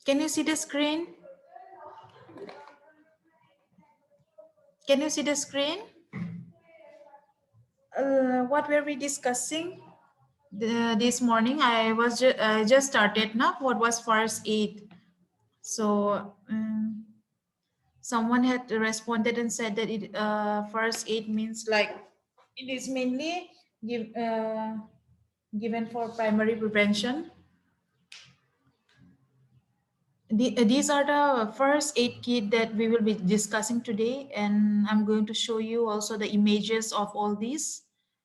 Can you see the screen? Can you see the screen? What were we discussing this morning? I just started now. What was first aid? So someone had responded and said that it first aid means like it is mainly given for primary prevention. These are the first aid kit that we will be discussing today, and I'm going to show you also the images of all these.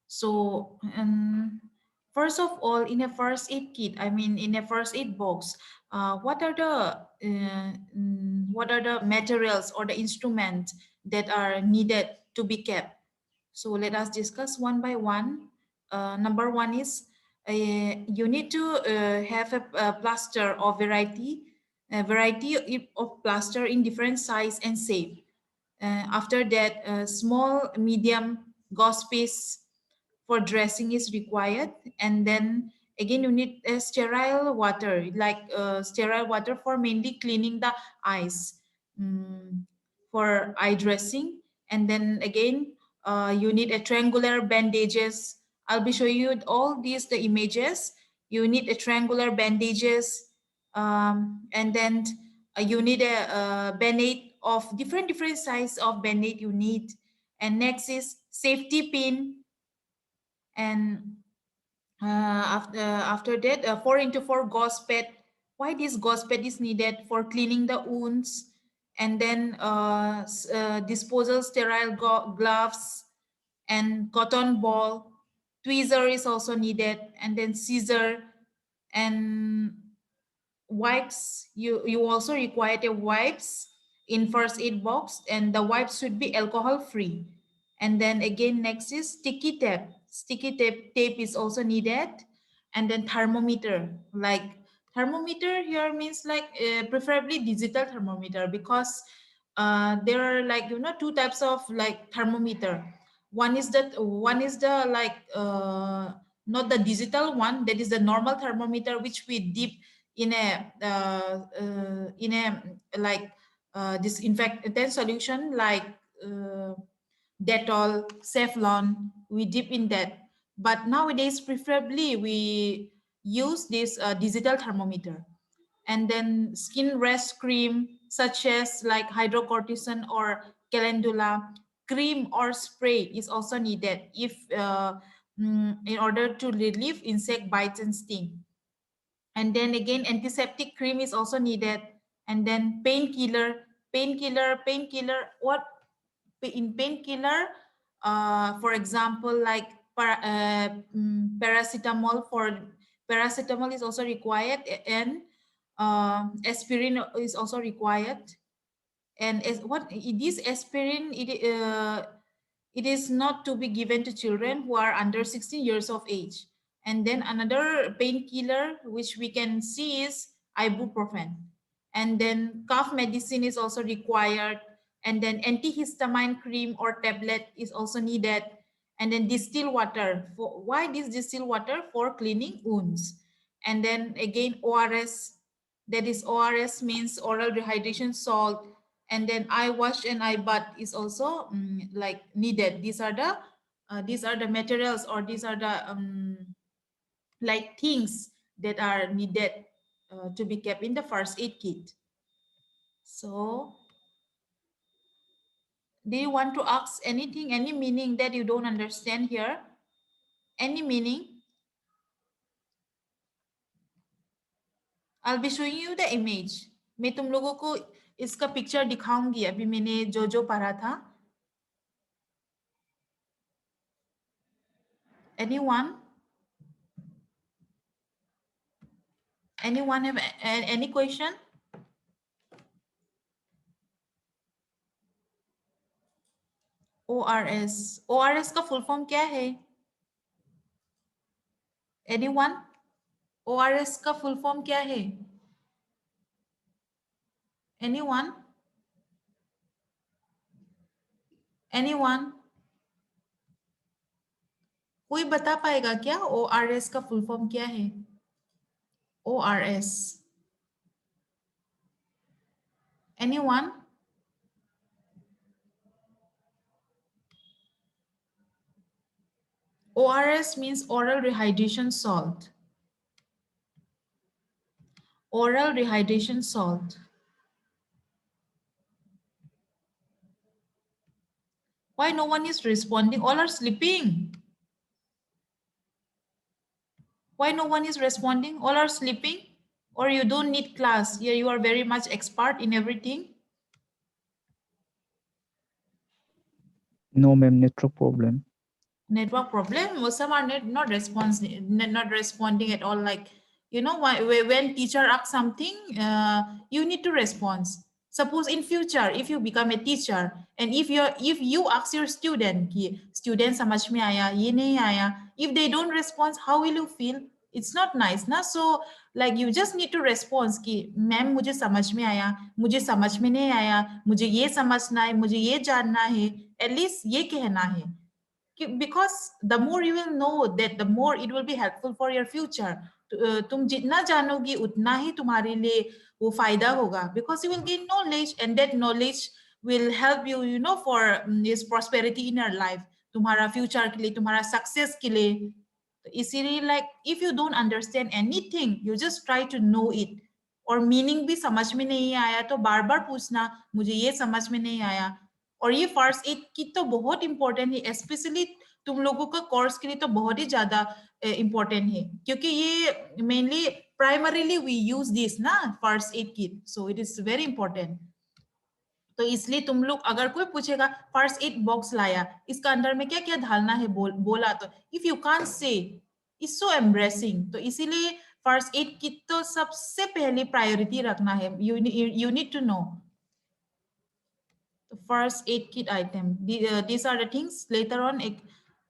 So first of all, in a first aid kit, I mean in a first aid box, what are the materials or the instruments that are needed to be kept? So let us discuss one by one. Number one is you need to have a plaster of variety of plaster in different size and shape. After that, small, medium gauze paste for dressing is required, and then again you need sterile water, like sterile water for mainly cleaning the eyes, mm, for eye dressing, and then again you need a triangular bandages. I'll be showing you all these the images. You need a triangular bandages, and then you need a band-aid of different size of band-aid you need. And next is safety pin, and after that 4 into 4 gauze pad. Why this gauze pad is needed? For cleaning the wounds. And then disposal sterile gloves and cotton ball. Tweezer is also needed, and then scissor and wipes. You also require a wipes in first aid box, and the wipes should be alcohol free. And then again next is sticky tape. Tape is also needed. And then thermometer, like thermometer here means like preferably digital thermometer, because there are like two types of like thermometer. One is the like not the digital one, that is the normal thermometer which we dip in a like disinfectant solution, like uh, Dettol, Savlon. We dip in that. But nowadays, preferably we use this digital thermometer. And then skin rest cream such as like hydrocortisone or calendula. Cream or spray is also needed if in order to relieve insect bites and sting. And then again antiseptic cream is also needed. And then painkiller. What in painkiller? For example, like paracetamol. For paracetamol is also required, and aspirin is also required. And as what this aspirin, it is not to be given to children who are under 16 years of age. And then another painkiller which we can see is ibuprofen. And then cough medicine is also required. And then antihistamine cream or tablet is also needed. And then distilled water. Why this distilled water? For cleaning wounds. And then again ORS. That is ORS means oral rehydration salt. And then eye wash and eye bath is also like needed. These are the materials, or these are the like things that are needed to be kept in the first aid kit. So do you want to ask anything, any meaning that you don't understand here? Any meaning? I'll be showing you the image. मैं तुम लोगों को इसका picture दिखाऊंगी, अभी मैंने जो जो पढ़ा था. Anyone? Anyone have any question? ORS. ORS का फुल फॉर्म क्या है? Anyone? ORS का फुल फॉर्म क्या है? Anyone? Anyone? कोई बता पाएगा क्या ORS का फुल फॉर्म क्या है? ORS. Anyone? ORS means oral rehydration salt. Oral rehydration salt. Why no one is responding? All are sleeping. Why no one is responding? All are sleeping? Or you don't need class? Here you are very much expert in everything. No, ma'am, network problem. Network problem. Well, some are not responding at all. Like, you know, when teacher asks something, you need to respond. Suppose in future, if you become a teacher, and if you ask your student कि student समझ में आया, ये नहीं आया, if they don't respond, how will you feel? It's not nice, ना? So like you just need to respond कि ma'am मुझे समझ में आया, मुझे समझ में नहीं आया, मुझे ये समझना है, मुझे ये जानना है, at least ये कहना है. Because the more you will know that, the more it will be helpful for your future. तुम जितना जानोगी उतना ही तुम्हारे लिए वो फायदा होगा, because you will gain knowledge and that knowledge will help you, you know, for this prosperity in your life, तुम्हारा future के लिए, तुम्हारा success के लिए. तो इसीलिए like if you don't understand anything, you just try to know it, और meaning भी समझ में नहीं आया तो बार बार पूछना मुझे ये समझ में नहीं आया. और ये फर्स्ट एड की तो बहुत इंपॉर्टेंट है, स्पेशली तुम लोगों का कोर्स के लिए तो बहुत ही ज्यादा इंपॉर्टेंट है, क्योंकि ये mainly primarily we use this ना first aid kit, so it is very important. तो इसलिए तुम लोग अगर कोई पूछेगा फर्स्ट एड बॉक्स लाया, इसका अंदर में क्या क्या डालना है बोला तो if you can't say it's so embarrassing. तो इसीलिए फर्स्ट एड किट तो सबसे पहले प्रायोरिटी रखना है. You need to know the first aid kit item. These are the things later on.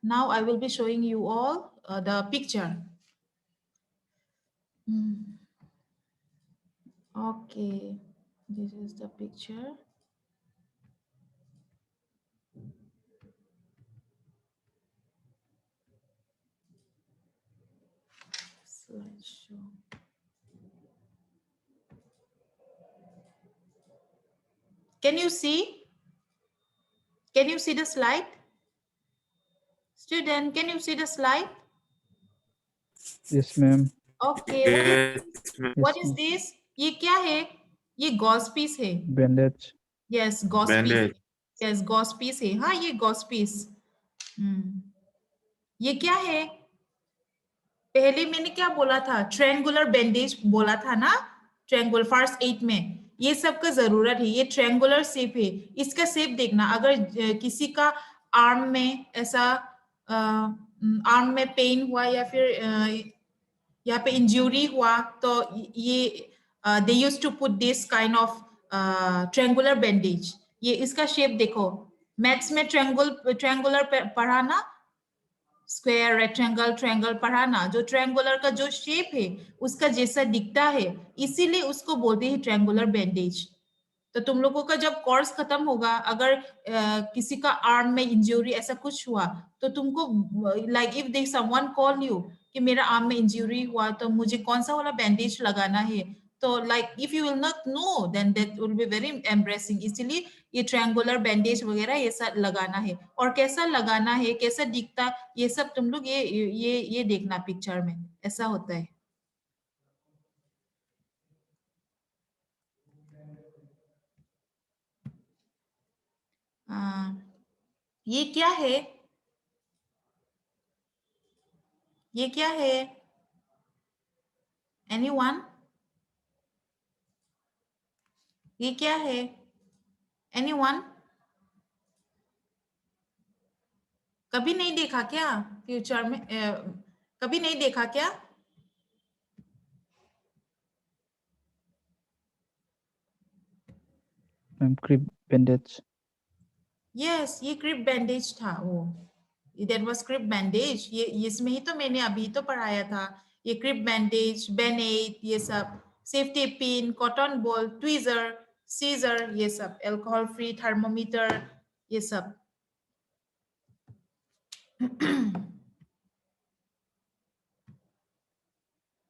Now I will be showing you all the picture. Okay, this is the picture. Slideshow. Can you see? Can you see the slide? Student, can you see the slide? Yes, ma'am. Okay, what is this? ये क्या है? ये gauze piece है. Bandage. Yes, gauze piece. Yes, gauze piece है. हाँ, ये gauze piece. ये क्या है? पहले मैंने क्या बोला था? ट्रायंगुलर बैंडेज बोला था ना, ट्रायंगुलर फर्स्ट एड में. ये सब का जरूरत है. ये ट्रायंगुलर शेप है. इसका शेप देखना, अगर किसी का आर्म में ऐसा आर्म में पेन हुआ या फिर यहाँ पे इंजरी हुआ तो ये they use to put this kind of triangular bandage. ये इसका शेप देखो. मैथ्स में ट्रायंगुलर पढ़ा ना, स्क्वायर रेक्टेंगल ट्रायंगल पढ़ा ना. जो ट्रायंगुलर का जो शेप है उसका जैसा दिखता है, इसीलिए उसको बोलते हैं ट्रायंगुलर बैंडेज. तो तुम लोगों का जब कोर्स खत्म होगा, अगर किसी का आर्म में इंजरी ऐसा कुछ हुआ तो तुमको like if they someone call you कि मेरा आर्म में इंजरी हुआ तो मुझे कौन सा वाला बैंडेज लगाना है, तो like if you will not know then that will be very embarrassing. इसीलिए ये ट्रायंगुलर बैंडेज वगैरह ये सब लगाना है, और कैसा लगाना है, कैसा दिखता, ये सब तुम लोग ये देखना पिक्चर में ऐसा होता है. ये क्या है? ये क्या है? एनीवन? ये क्या है? एनीवन? कभी नहीं देखा क्या फ्यूचर में? कभी नहीं देखा क्या? Crib bandage. यस, ये क्रिप बैंडेज था. वो दैट वाज क्रिप बैंडेज. ये इसमें ही तो मैंने अभी तो पढ़ाया था. ये क्रिप बैंडेज, बेनेट, ये सब safety pin, cotton ball, tweezer, scissor, ये सब अल्कोहल फ्री थर्मोमीटर, ये सब.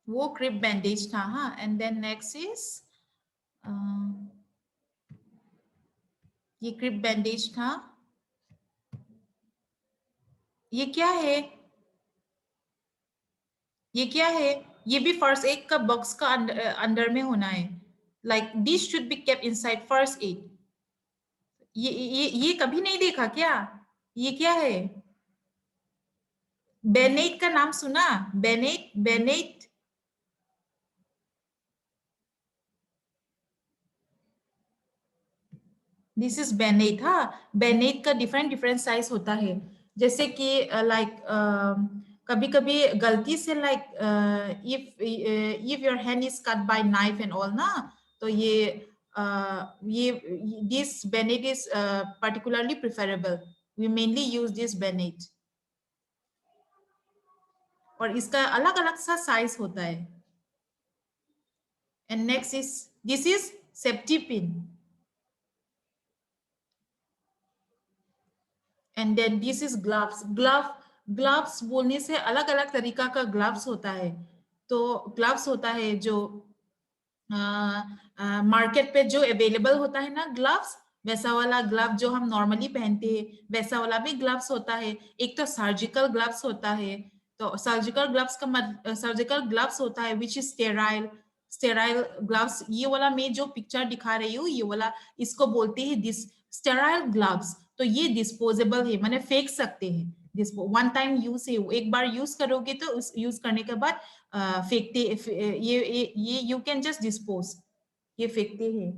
वो क्रिप बैंडेज था. हाँ, एंड देन नेक्स्ट इज ये क्रिप बैंडेज था। ये क्या है? ये क्या है? ये भी फर्स्ट एड का बॉक्स का अंदर में होना है। Like this should be kept inside first aid. ये कभी नहीं देखा क्या? ये क्या है? बेनेट का नाम सुना? बेनेट, बेनेट। दिस इज बेनेट। हाँ, बेनेट का डिफरेंट डिफरेंट साइज होता है। जैसे कि लाइक कभी कभी गलती से like if your hand is cut by knife and all ना, तो ये दिस बेनेट is particularly preferable. We mainly use this बेनेट। और इसका अलग अलग सा साइज होता है। And next is this is safety pin. And then this is gloves. Gloves बोलने से अलग अलग तरीका का ग्लव्स होता है। तो ग्लव्स होता है जो मार्केट पे जो अवेलेबल होता है ना ग्लव्स, वैसा वाला ग्लव जो हम नॉर्मली पहनते हैं वैसा वाला भी ग्लव्स होता है। एक तो सर्जिकल ग्लव्स होता है। तो सर्जिकल ग्लव्स होता है which is sterile. Sterile gloves, ये वाला मैं जो पिक्चर दिखा रही हूँ ये वाला, इसको बोलते हैं दिस स्टेराइल ग्लव्स। तो ये डिस्पोजेबल है, माने फेंक सकते हैं। वन टाइम यूज है, एक बार यूज करोगे तो उस यूज करने के बाद फेंकते, ये यू कैन जस्ट डिस्पोज, ये फेंकते हैं।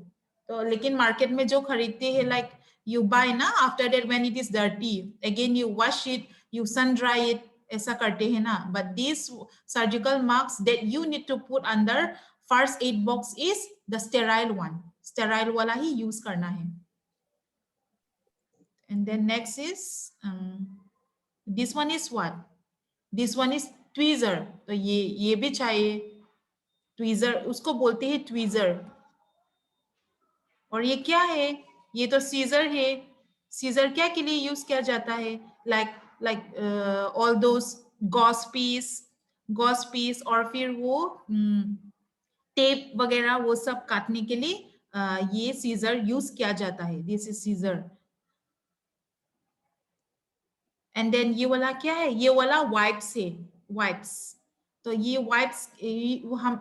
तो लेकिन मार्केट में जो खरीदते हैं लाइक यू बाय ना, after that when it is dirty again you wash it, you sun dry it, ऐसा करते हैं ना। But this surgical mask that you need to put under first aid box is the sterile one. Sterile वाला ही use करना है। And then next is this one is what? This one is tweezer. तो ये भी चाहिए। Tweezer, उसको बोलते हैं ट्वीजर। और ये क्या है? ये तो सीजर है। सीजर क्या के लिए यूज किया जाता है? Like all those gauze piece और फिर वो टेप वगैरह वो सब काटने के लिए ये सीजर यूज किया जाता है। This is scissor. And then ये वाला क्या है? ये वाला वाइप्स है, वाइप्स। तो ये वाइप्स हम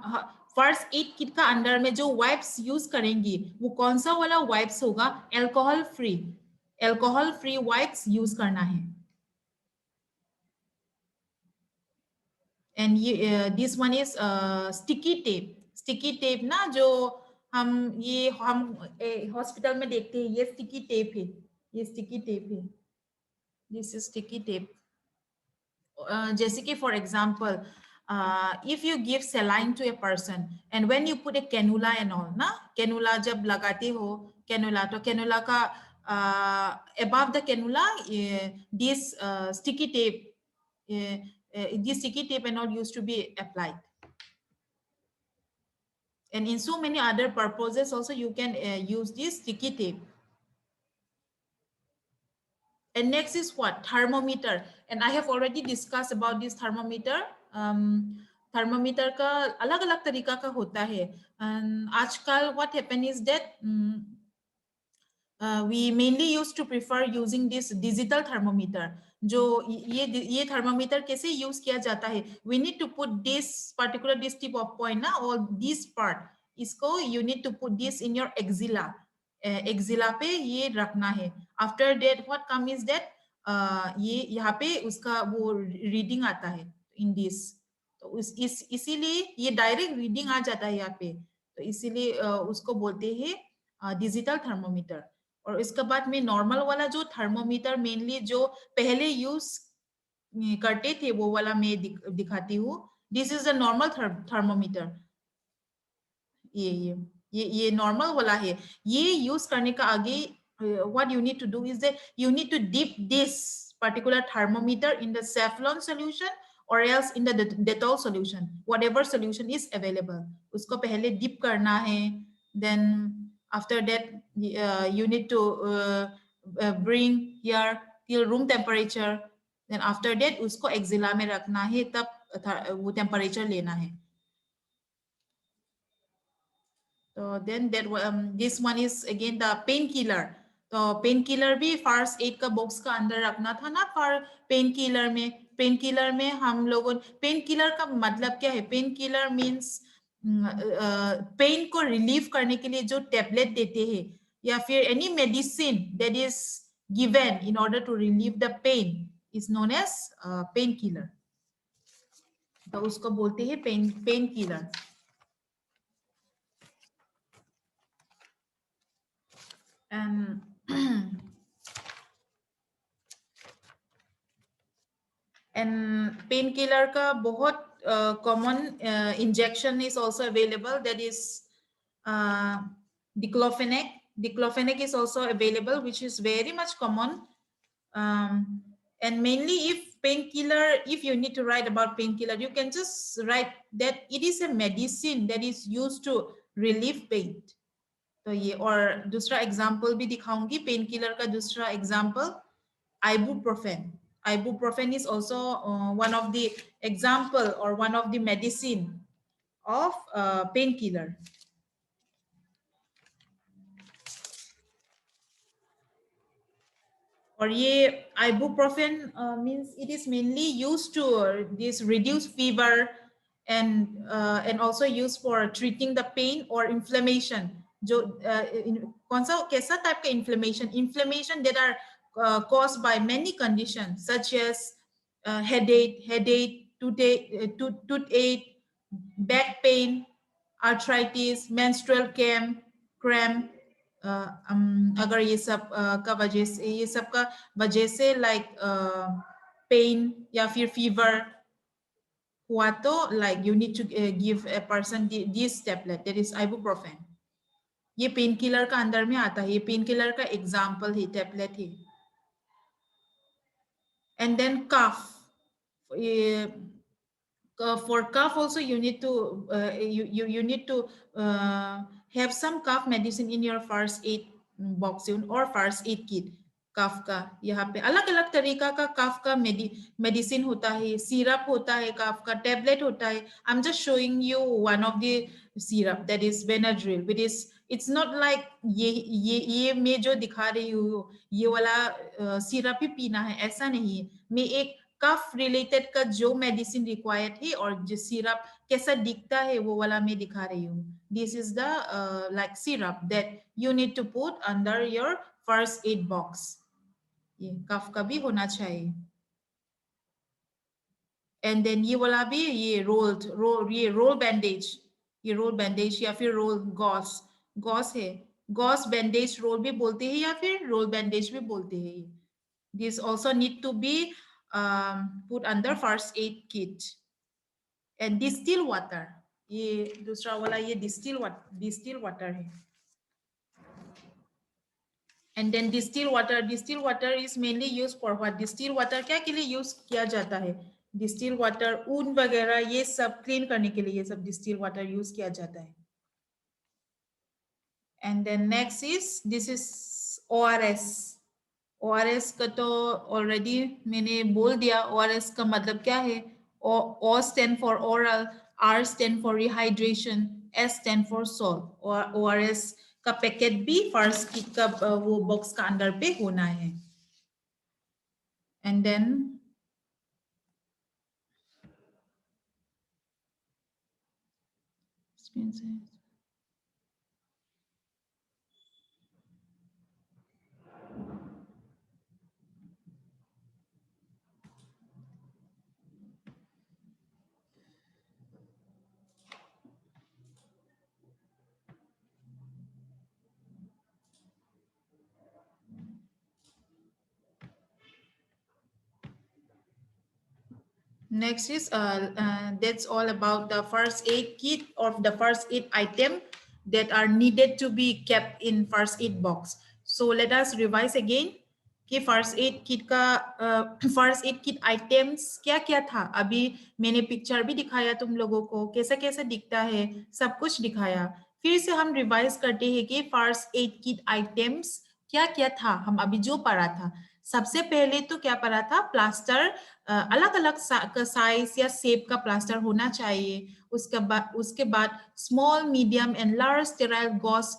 फर्स्ट एड किट का अंदर में जो वाइप्स यूज करेंगे वो कौन सा वाला वाइप्स होगा? Alcohol free. Alcohol free wipes use करना है। एंड ये this one is sticky tape. Sticky tape ना, जो हम हॉस्पिटल में देखते हैं, ये स्टिकी टेप है। ये स्टिकी टेप है। This is sticky tape. जैसे कि for example if you give saline to a person and when you put a cannula and all ना, cannula जब लगाते हो, cannula तो cannula का above the cannula this sticky tape, this sticky tape and all used to be applied. And in so many other purposes also you can use this sticky tape. And next is what? Thermometer. And I have already discussed about this thermometer. Thermometer का अलग अलग तरीका का होता है। आजकल what happen is that we mainly used to prefer using this digital thermometer. जो ये thermometer कैसे use किया जाता है? We need to put this particular this tip of point ना, or this part, इसको you need to put this in your axilla. Axilla पे ये रखना है। After that what come is that, ये यहाँ पे उसका वो रीडिंग आता है इन दिस। तो इसीलिए ये डायरेक्ट रीडिंग आ जाता है यहाँ पे। तो इसीलिए उसको बोलते हैं डिजिटल थर्मोमीटर। और इसके बाद में नॉर्मल वाला जो थर्मोमीटर मेनली जो पहले यूज करते थे वो वाला मैं दिखाती हूँ। This is the normal thermometer. ये नॉर्मल वाला है। ये यूज करने का आगे what you need to do is that you need to dip this particular thermometer in the Safflon solution or else in the Dettol solution, whatever solution is available. उसको पहले dip करना है। Then after that you need to bring here till room temperature. Then after that उसको axilla में रखना है, तब वो टेम्परेचर लेना है। So then that this one is again the painkiller. तो पेन किलर भी फर्स्ट एड का बॉक्स का अंदर रखना था ना। फॉर पेन किलर में हम लोगों, पेन किलर का मतलब क्या है? पेन किलर मीन्स पेन को रिलीव करने के लिए जो टेबलेट देते हैं, या फिर any medicine that is given in order to relieve the pain is known as painkiller. तो उसको बोलते हैं painkiller. And painkiller का बहुत common injection is also available, that is diclofenac. Diclofenac is also available, which is very much common. And mainly if painkiller, if you need to write about painkiller, you can just write that it is a medicine that is used to relieve pain. तो ये, और दूसरा example भी दिखाऊंगी pain killer का। दूसरा example ibuprofen. Ibuprofen is also one of the example or one of the medicine of painkiller. और ये ibuprofen means it is mainly used to this reduce fever and also used for treating the pain or inflammation. जो कौन सा कैसा type का inflammation that are caused by many conditions such as headache, toothache, back pain, arthritis, menstrual cramp, अगर ये सब का वजह से, ये सब का वजह से लाइक पेन या फिर फीवर हुआ तो like you need to give a person this tablet, that is ibuprofen. ये पेन किलर का अंदर में आता है, ये पेन किलर का एग्जांपल है, टैबलेट है. And then cough, for cough also you need to you need to have some cough medicine in your first aid box or first aid kit. कफ का यहाँ पे अलग अलग तरीका का कफ का मेडिसिन होता है, सिरप होता है, कफ का टेबलेट होता है. I am just showing you one of the syrup that is Benadryl, which is it's not like ये मैं जो दिखा रही हूँ ये वाला सिरप ही पीना है, ऐसा नहीं है. मैं एक कफ रिलेटेड का जो मेडिसिन रिक्वायर्ड है और जो सिरप कैसा दिखता है वो वाला मैं दिखा रही हूँ. This is the like syrup that you need to put under your first aid box. ये कफ का भी होना चाहिए. एंड देन ये वाला भी, ये रोल बैंडेज, ये रोल बैंडेज या फिर रोल गॉस है. गॉस बैंडेज रोल भी बोलते हैं या फिर रोल बैंडेज भी बोलते हैं. This also need to be put under first aid kit. And distill water, ये दूसरा वाला ये distill water है. And then distill water is mainly used for what? Distill water क्या के लिए यूज किया जाता है? Distill water ऊन वगैरह ये सब क्लीन करने के लिए ये सब distill water यूज किया जाता है. And then next is, this is ORS. ORS का तो ऑलरेडी मैंने बोल दिया. ORS का मतलब क्या है? O stand for oral, R stand for rehydration, S stand for salt. और ORS का पैकेट भी फर्स्ट किट का वो बॉक्स का अंदर पे होना है. And then next is that's all about the first aid kit or the first aid item that are needed to be kept in first aid box. So let us revise again कि first aid kit का first aid kit items क्या क्या था. अभी मैंने picture भी दिखाया तुम लोगों को, कैसा कैसा दिखता है सब कुछ दिखाया. फिर से हम रिवाइज करते हैं कि फर्स्ट एड किट आइटम्स क्या क्या था. हम अभी जो पढ़ा था, सबसे पहले तो क्या पढ़ा था? प्लास्टर, अलग अलग साइज या शेप का प्लास्टर होना चाहिए. उसके बाद small, medium and large sterile Gauss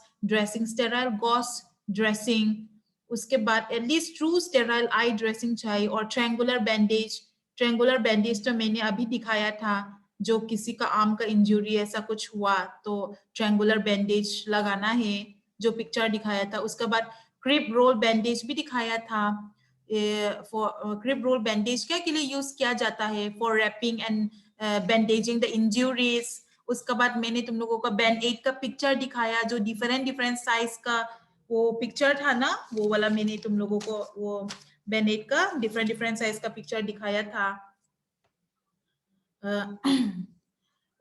dressing उसके बाद एटलीस्ट ट्रू स्टेराइल आई ड्रेसिंग चाहिए, और ट्रायंगुलर बैंडेज। ट्रायंगुलर बैंडेज तो मैंने अभी दिखाया था, जो किसी का आर्म का इंजरी ऐसा कुछ हुआ तो ट्रायंगुलर बैंडेज लगाना है, जो पिक्चर दिखाया था। उसके बाद क्रिप रोल बैंडेज भी दिखाया था। फॉर क्रिप रोल बैंडेज क्या के लिए यूज किया जाता है? For wrapping and bandaging the injuries. उसके बाद मैंने तुम लोगों को बैंड एड का पिक्चर दिखाया, जो डिफरेंट डिफरेंट साइज का वो पिक्चर था ना, वो वाला मैंने तुम लोगों को वो बैंड एड का डिफरेंट डिफरेंट साइज का पिक्चर दिखाया था।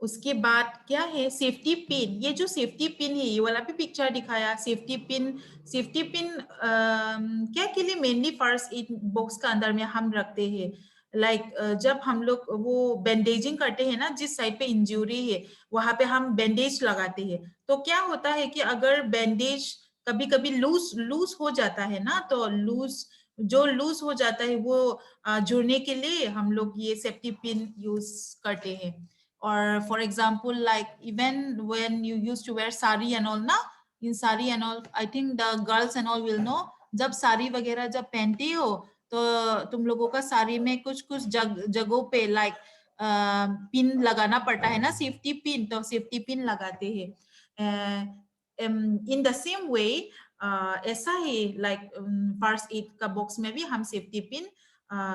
उसके बाद क्या है, सेफ्टी पिन। ये जो सेफ्टी पिन है, ये वाला भी पिक्चर दिखाया। सेफ्टी पिन, सेफ्टी पिन क्या के लिए? मेनली फर्स्ट एड बॉक्स का अंदर में हम रखते हैं। लाइक जब हम लोग वो बैंडेजिंग करते हैं ना, जिस साइड पे इंजरी है वहां पे हम बैंडेज लगाते हैं। तो क्या होता है कि अगर बैंडेज कभी कभी लूज लूज हो जाता है ना, तो लूज हो जाता है वो जुड़ने के लिए हम लोग ये सेफ्टी पिन यूज करते हैं। or for example, like even when you used to wear sari and all na, in sari and all, I think the girls and all will know, जब साड़ी वगैरह जब पहनती हो तो तुम लोगों का साड़ी में कुछ कुछ जगहों पे लाइक पिन लगाना पड़ता है ना, सेफ्टी पिन। तो सेफ्टी पिन लगाते हैं। इन द सेम वे ऐसा ही लाइक फर्स्ट एड का बॉक्स में भी हम सेफ्टी पिन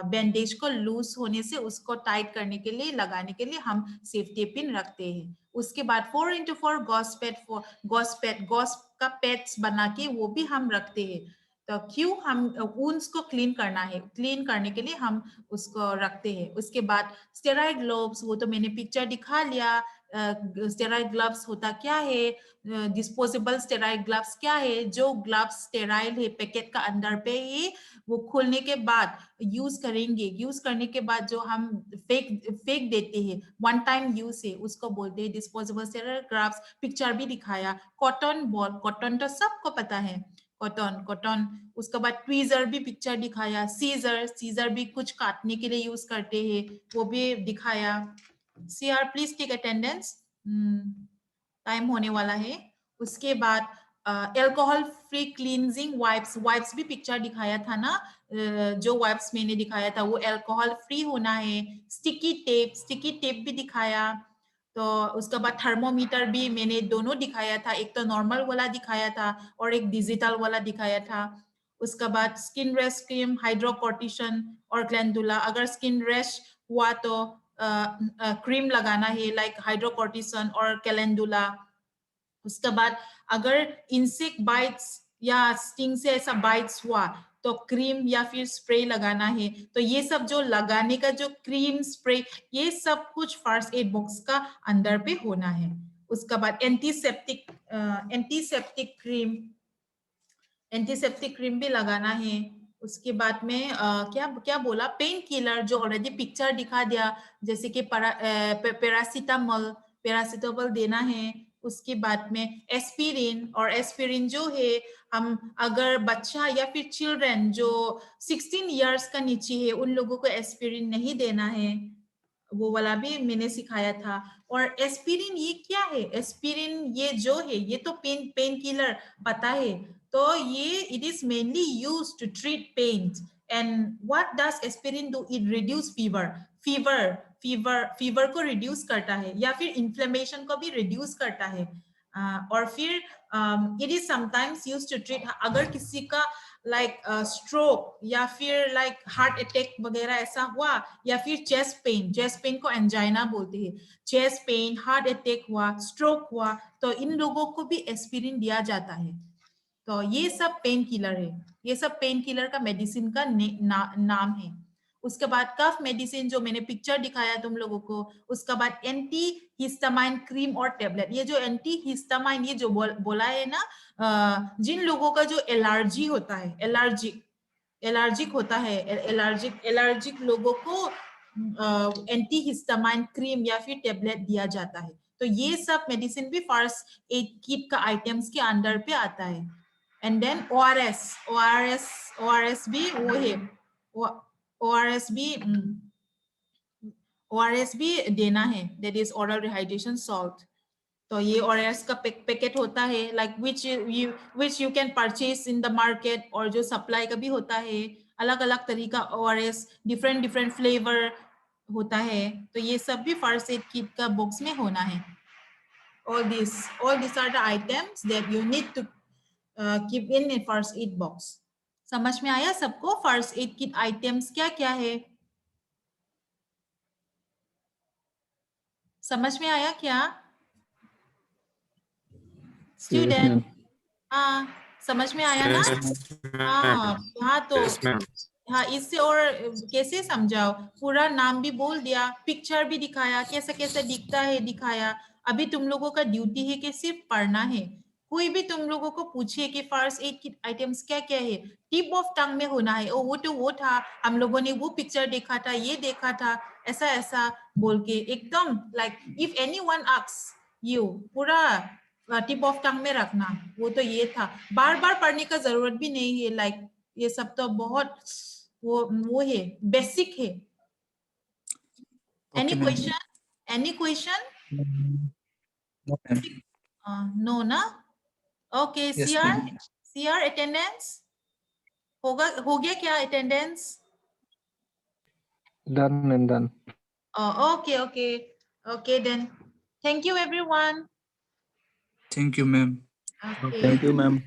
बैंडेज को लूज होने से उसको टाइट करने के लिए, लगाने के लिए हम सेफ्टी पिन रखते हैं। उसके बाद 4x4 गॉस पैड, गॉस का पैड्स बना के वो भी हम रखते हैं। तो क्यों? हम वुंड्स को क्लीन करना है, क्लीन करने के लिए हम उसको रखते हैं। उसके बाद स्टेराइड ग्लोव्स, वो तो मैंने पिक्चर दिखा लिया। स्टेराइड ग्लव्स होता क्या है, डिस्पोजेबल स्टेराइड ग्लव्स क्या है? जो ग्लव्स स्टेराइल है पैकेट का अंदर पे ही, वो खोलने के बाद यूज करेंगे, यूज करने के बाद जो हम फेंक देते हैं, वन टाइम यूज है, उसको बोलते हैं डिस्पोजेबल स्टेराइल ग्लव्स। पिक्चर भी दिखाया। कॉटन बॉल, कॉटन तो सबको पता है, कॉटन कॉटन। उसके बाद ट्वीजर भी पिक्चर दिखाया। सीजर, सीजर भी कुछ काटने के लिए यूज करते हैं, वो भी दिखाया। CR please take attendance, time होने वाला है। उसके बाद alcohol free cleansing wipes, wipes भी पिक्चर दिखाया था ना। जो वाइप्स मैंने दिखाया था वो एल्कोहल फ्री होना है। स्टिकी टेप, स्टिकी टेप भी दिखाया। तो उसके बाद थर्मोमीटर भी मैंने दोनों दिखाया था, एक तो नॉर्मल वाला दिखाया था और एक डिजिटल वाला दिखाया था। उसके बाद स्किन रेश क्रीम, हाइड्रोकोर्टिसन और ग्लैंडुला। अगर स्किन रेश हुआ तो क्रीम लगाना है, लाइक हाइड्रोकोर्टिसन और कैलेंडुला। उसके बाद अगर इंसेक्ट बाइट्स या स्टिंग से ऐसा बाइट्स हुआ तो क्रीम या फिर स्प्रे लगाना है। तो ये सब जो लगाने का जो क्रीम, स्प्रे, ये सब कुछ फर्स्ट एड बॉक्स का अंदर पे होना है। उसके बाद antiseptic, antiseptic cream, antiseptic cream भी लगाना है। उसके बाद में क्या क्या बोला, पेन किलर जो ऑलरेडी पिक्चर दिखा दिया, जैसे कि पैरासीटामोल, पैरासीटामोल देना है। उसके बाद में एस्पिरिन, और एस्पिरिन जो है हम अगर बच्चा या फिर चिल्ड्रन जो 16 इयर्स का नीचे है उन लोगों को एस्पिरिन नहीं देना है, वो वाला भी मैंने सिखाया था। और एस्पिरिन ये क्या है? एस्पिरिन ये जो है ये तो पेन किलर पता है। तो ये it is mainly use to treat pain. And what does aspirin do? It reduce fever, fever को रिड्यूस करता है, या फिर इन्फ्लेमेशन को भी रिड्यूस करता है। और फिर it is sometimes use to treat, अगर किसी का लाइक स्ट्रोक या फिर लाइक हार्ट अटैक वगैरह ऐसा हुआ, या फिर चेस्ट पेन, चेस्ट पेन को एंजाइना बोलते हैं। चेस्ट पेन, हार्ट अटैक हुआ, स्ट्रोक हुआ, तो इन लोगों को भी एस्पिरिन दिया जाता है। तो ये सब पेन किलर है, ये सब पेन किलर का मेडिसिन का नाम है। उसके बाद कफ मेडिसिन जो मैंने पिक्चर दिखाया तुम लोगों को। उसके बाद एंटी हिस्टामाइन क्रीम और टेबलेट। ये जो एंटी हिस्टामाइन, ये जो बोला है ना, जिन लोगों का जो एलर्जी होता है, एलर्जिक होता है, एलर्जिक लोगों को एंटी हिस्टामाइन क्रीम या फिर टेबलेट दिया जाता है। तो ये सब मेडिसिन भी फर्स्ट एड किट का आइटम्स के अंडर पे आता है। एंड देन ओआरएस भी वो है, ओआरएस भी ओआरएस भी देना है, that is oral rehydration salt. तो ये ORS का पैकेट होता है, like which you can purchase in the market, और जो सप्लाई का भी होता है, अलग अलग तरीका ORS, different flavor होता है, तो ये सब भी फर्स्ट एड किट का बॉक्स में होना है. All these are the items that you need to keep in a first aid box. समझ में आया सबको फर्स्ट एड किट आइटम्स क्या क्या है? समझ में आया क्या स्टूडेंट? हाँ, समझ में आया ना? हाँ, हाँ तो हाँ, इससे और कैसे समझाओ? पूरा नाम भी बोल दिया, पिक्चर भी दिखाया, कैसा कैसा दिखता है दिखाया. अभी तुम लोगों का ड्यूटी है कि सिर्फ पढ़ना है. कोई भी तुम लोगों को पूछे कि फर्स्ट एड किट आइटम्स क्या क्या है, टिप ऑफ टंग में होना है. ओ वो तो वो था, हम लोगों ने वो पिक्चर देखा था, ये देखा था, ऐसा ऐसा बोल के एकदम like if anyone asks you, पूरा टिप ऑफ टंग में रखना. वो तो ये था, बार बार पढ़ने का जरूरत भी नहीं है. लाइक ये सब तो बहुत वो है, बेसिक है. Any Okay, ma'am. Question? Any question? No, ma'am. No ना? Okay. Yes, CR, ma'am. CR attendance होगा, हो गया क्या attendance? Done, ma'am, done. Okay okay okay then thank you everyone. Thank you, ma'am. Okay. Thank you, ma'am.